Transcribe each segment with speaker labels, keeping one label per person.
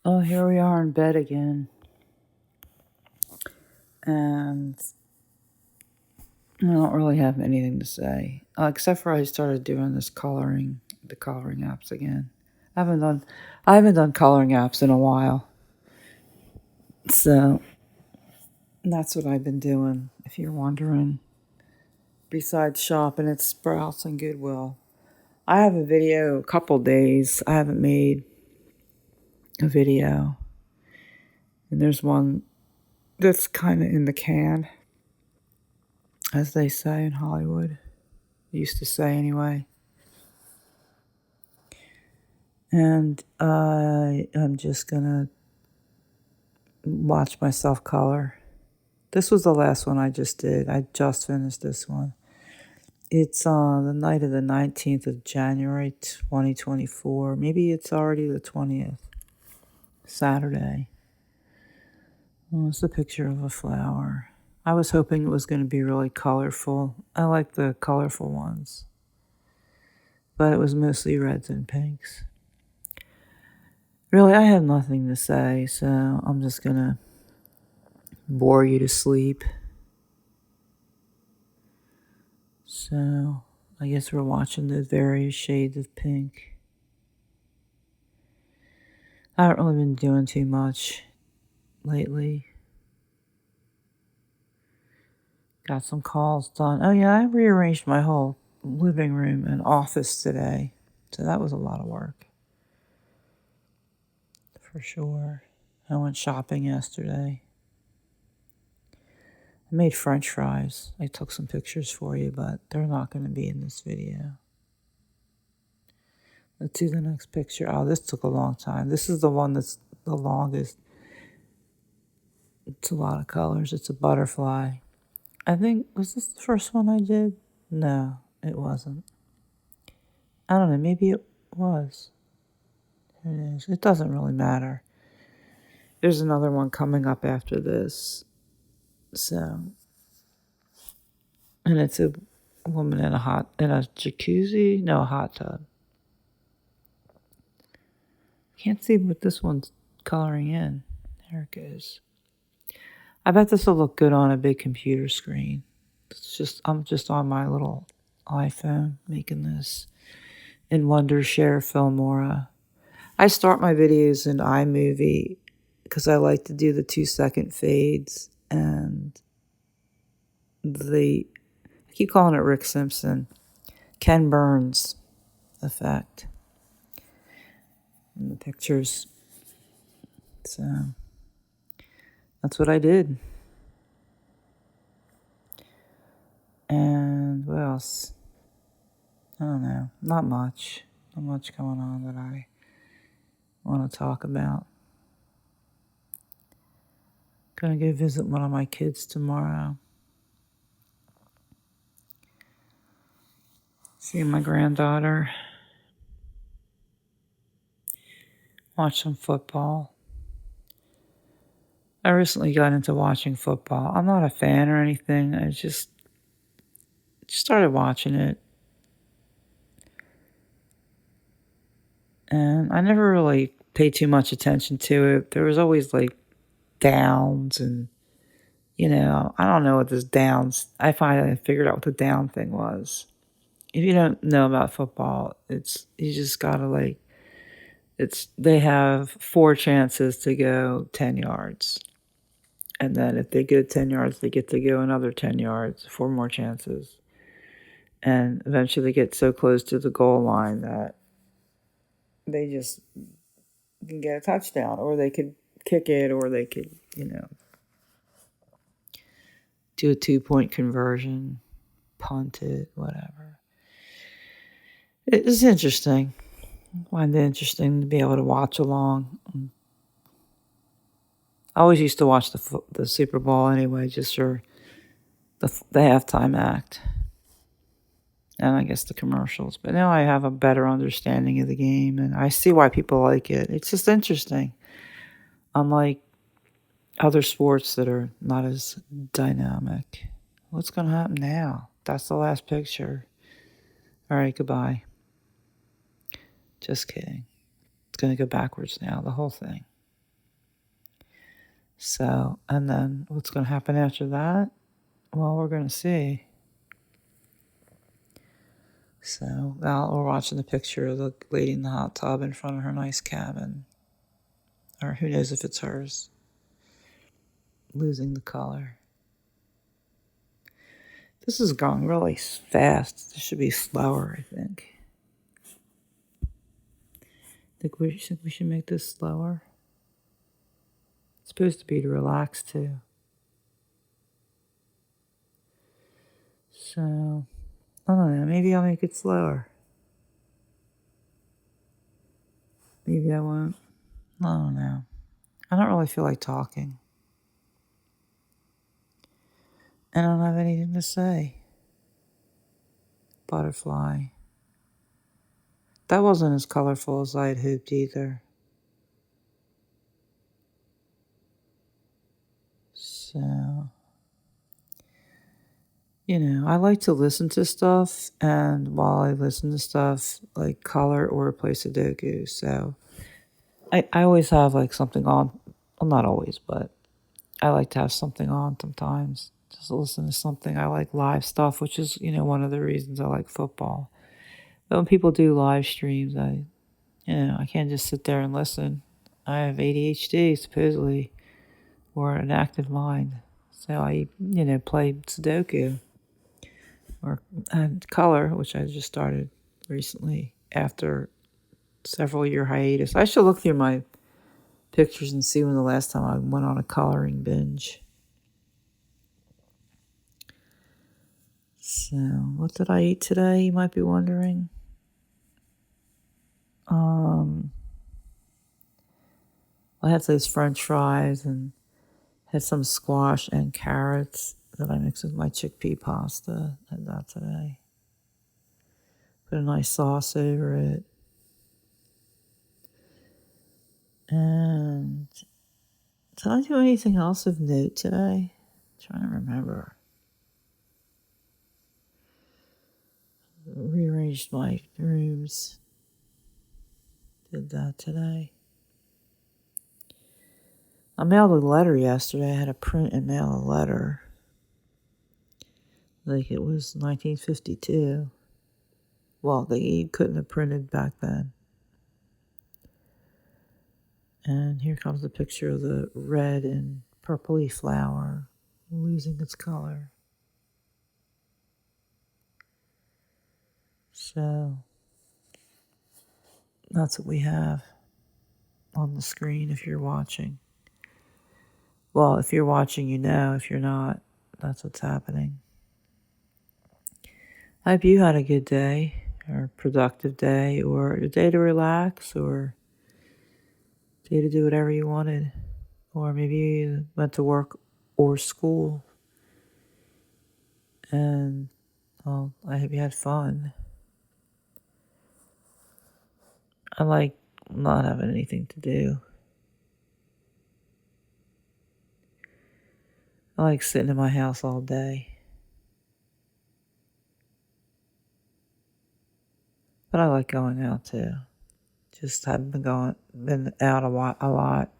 Speaker 1: Oh, here we are in bed again. And I don't really have anything to say. Except for I started doing the coloring apps again. I haven't done I haven't done coloring apps in a while. So that's what I've been doing, if you're wondering. Besides shopping at Sprouts and Goodwill. I have a video, a couple days. I haven't made a video. And there's one that's kind of in the can, as they say in Hollywood. Used to say anyway. And I'm just gonna watch myself color. This was the last one I just did. I just finished this one. It's on the night of the 19th of January, 2024. Maybe it's already the 20th. Saturday. Oh, it's a picture of a flower. I was hoping it was going to be really colorful. I like the colorful ones. But it was mostly reds and pinks. Really, I have nothing to say, so I'm just going to bore you to sleep. So, I guess we're watching the various shades of pink. I haven't really been doing too much lately. Got some calls done. Oh, yeah, I rearranged my whole living room and office today. So that was a lot of work. For sure. I went shopping yesterday. I made French fries. I took some pictures for you, but they're not going to be in this video. Let's see the next picture. Oh, this took a long time. This is the one that's the longest. It's a lot of colors. It's a butterfly. I think, was this the first one I did? No, it wasn't. I don't know. Maybe it was. Here it is. It doesn't really matter. There's another one coming up after this. So, and it's a woman in a jacuzzi. No, a hot tub. Can't see what this one's coloring in. There it goes. I bet this will look good on a big computer screen. I'm just on my little iPhone making this in Wondershare Filmora. I start my videos in iMovie because I like to do the 2-second fades and I keep calling it Rick Simpson, Ken Burns effect in the pictures. So that's what I did. And what else? I don't know. Not much. Not much going on that I want to talk about. Gonna go visit one of my kids tomorrow. See my granddaughter. Watch some football. I recently got into watching football. I'm not a fan or anything. I just started watching it. And I never really paid too much attention to it. There was always like downs and, I don't know what this downs. I finally figured out what the down thing was. If you don't know about football, you just gotta they have 4 chances to go 10 yards. And then if they go 10 yards, they get to go another 10 yards, 4 more chances. And eventually they get so close to the goal line that they just can get a touchdown, or they could kick it, or they could, do a 2-point conversion, punt it, whatever. It's interesting. I find it interesting to be able to watch along. I always used to watch the Super Bowl anyway, just for the halftime act. And I guess the commercials. But now I have a better understanding of the game, and I see why people like it. It's just interesting. Unlike other sports that are not as dynamic. What's going to happen now? That's the last picture. All right, goodbye. Just kidding. It's going to go backwards now, the whole thing. So, and then what's going to happen after that? Well, we're going to see. So now we're watching the picture of the lady in the hot tub in front of her nice cabin. Or who knows if it's hers. Losing the color. This is going really fast. This should be slower, I think. Think we should make this slower. It's supposed to be to relax too. So I don't know. Maybe I'll make it slower. Maybe I won't. I don't know. I don't really feel like talking. And I don't have anything to say. Butterfly. That wasn't as colorful as I had hoped either. So, I like to listen to stuff, and while I listen to stuff, like color or play Sudoku. So, I always have like something on. Well, not always, but I like to have something on sometimes. Just listen to something. I like live stuff, which is, one of the reasons I like football. But when people do live streams, I can't just sit there and listen. I have ADHD, supposedly, or an active mind. So I, play Sudoku or and color, which I just started recently after several year hiatus. I should look through my pictures and see when the last time I went on a coloring binge. So, what did I eat today? You might be wondering. I had those French fries and had some squash and carrots that I mixed with my chickpea pasta. Had that today. Put a nice sauce over it. And did I do anything else of note today? I'm trying to remember. Rearranged my rooms. Did that today. I mailed a letter yesterday. I had to print and mail a letter. Like it was 1952. Well, they couldn't have printed back then. And here comes the picture of the red and purpley flower losing its color. So that's what we have on the screen if you're watching. Well, if you're watching, you know. If you're not, that's what's happening. I hope you had a good day or productive day or a day to relax or a day to do whatever you wanted. Or maybe you went to work or school. And, well, I hope you had fun. I like not having anything to do. I like sitting in my house all day. But I like going out too. Just haven't been out a lot.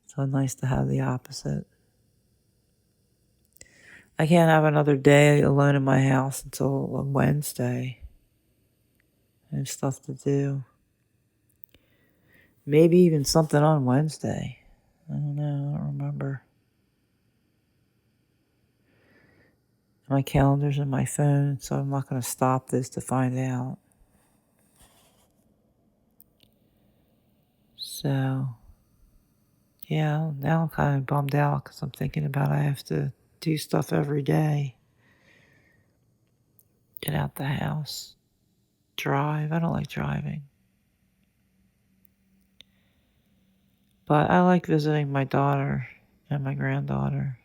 Speaker 1: So nice to have the opposite. I can't have another day alone in my house until Wednesday. I have stuff to do. Maybe even something on Wednesday. I don't know. I don't remember. My calendar's in my phone, so I'm not going to stop this to find out. So, yeah, now I'm kind of bummed out because I'm thinking about I have to do stuff every day. Get out the house. Drive. I don't like driving. But I like visiting my daughter and my granddaughter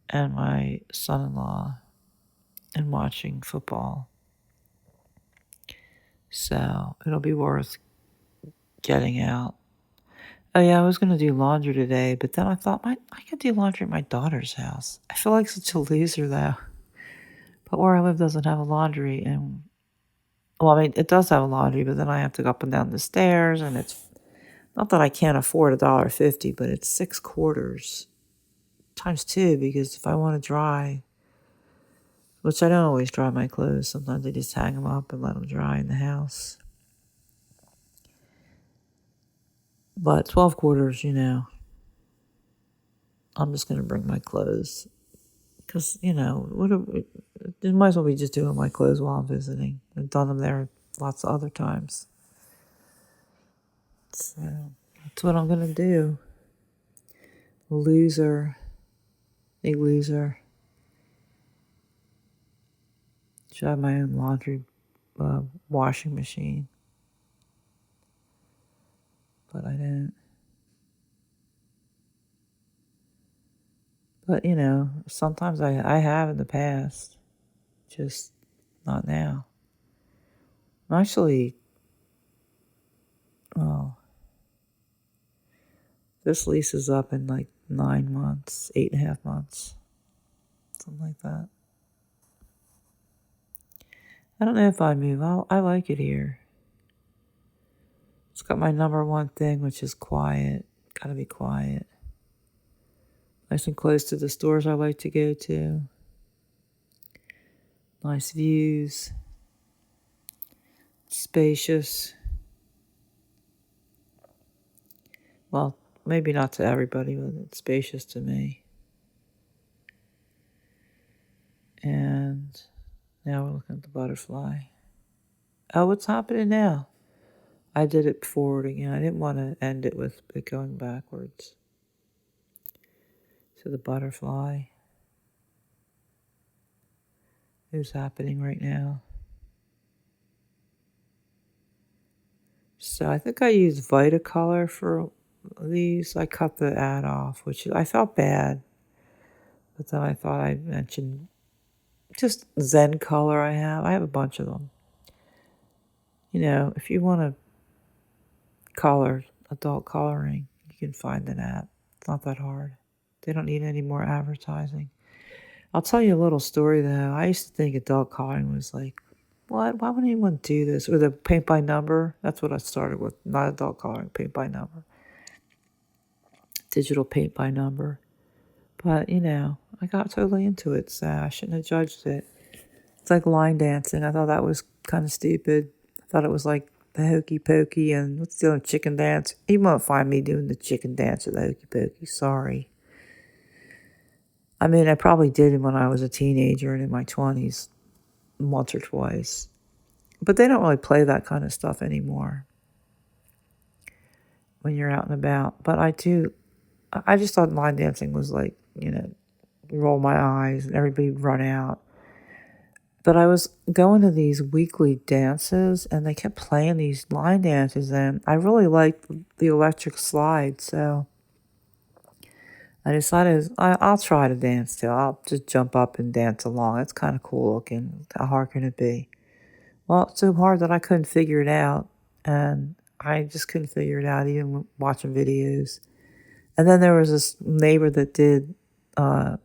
Speaker 1: and my son-in-law and watching football. So it'll be worth getting out. Oh yeah, I was going to do laundry today, but then I thought I could do laundry at my daughter's house. I feel like such a loser though. But where I live doesn't have a laundry, and well, I mean, it does have a laundry, but then I have to go up and down the stairs, and it's Not that I can't afford $1.50, but it's 6 quarters times two, because if I want to dry, which I don't always dry my clothes, sometimes I just hang them up and let them dry in the house. But 12 quarters, I'm just going to bring my clothes. Because, it might as well be just doing my clothes while I'm visiting. I've done them there lots of other times. So that's what I'm going to do. Loser. Big loser. Should have my own laundry washing machine. But I didn't. But, sometimes I have in the past. Just not now. Actually, well, this lease is up in like 9 months, 8.5 months. Something like that. I don't know if I'd move. I like it here. It's got my number one thing, which is quiet. Gotta be quiet. Nice and close to the stores I like to go to. Nice views. Spacious. Well, maybe not to everybody, but it's spacious to me. And now we're looking at the butterfly. Oh, what's happening now? I did it forward again. I didn't want to end it with it going backwards. So the butterfly is happening right now. So I think I used Vitacolor for these. I cut the ad off, which I felt bad. But then I thought I'd mention just Zen Color I have a bunch of them. If you want to color, adult coloring, you can find an app. It's not that hard. They don't need any more advertising. I'll tell you a little story, though. I used to think adult coloring was like, what? Why would anyone do this? Or the paint by number. That's what I started with. Not adult coloring, paint by number. Digital paint by number. But, I got totally into it, so I shouldn't have judged it. It's like line dancing. I thought that was kind of stupid. I thought it was like the hokey pokey and what's the other chicken dance? You won't find me doing the chicken dance or the hokey pokey. Sorry. I mean, I probably did it when I was a teenager and in my 20s, once or twice. But they don't really play that kind of stuff anymore when you're out and about. But I just thought line dancing was like, roll my eyes and everybody run out. But I was going to these weekly dances and they kept playing these line dances and I really liked the electric slide. So I decided I'll try to dance too. I'll just jump up and dance along. It's kind of cool looking. How hard can it be? Well, it's so hard that I couldn't figure it out. And I just couldn't figure it out even watching videos. And then there was this neighbor that did a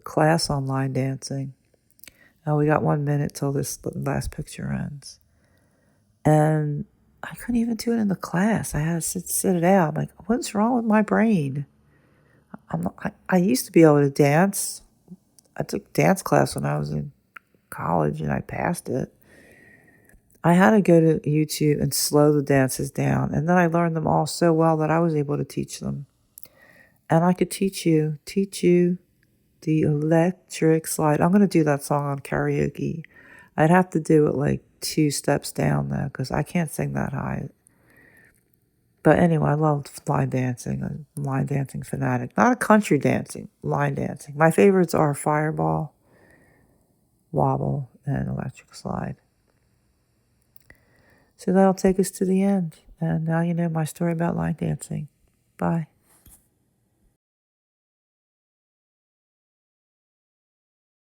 Speaker 1: class on line dancing. Oh, we got 1 minute till this last picture ends. And I couldn't even do it in the class. I had to sit it out. I'm like, what's wrong with my brain? I used to be able to dance. I took dance class when I was in college and I passed it. I had to go to YouTube and slow the dances down. And then I learned them all so well that I was able to teach them. And I could teach you the electric slide. I'm going to do that song on karaoke. I'd have to do it like 2 steps down though, because I can't sing that high. But anyway, I love line dancing. I'm a line dancing fanatic. Not a country dancing, line dancing. My favorites are Fireball, Wobble, and Electric Slide. So that'll take us to the end. And now you know my story about line dancing. Bye.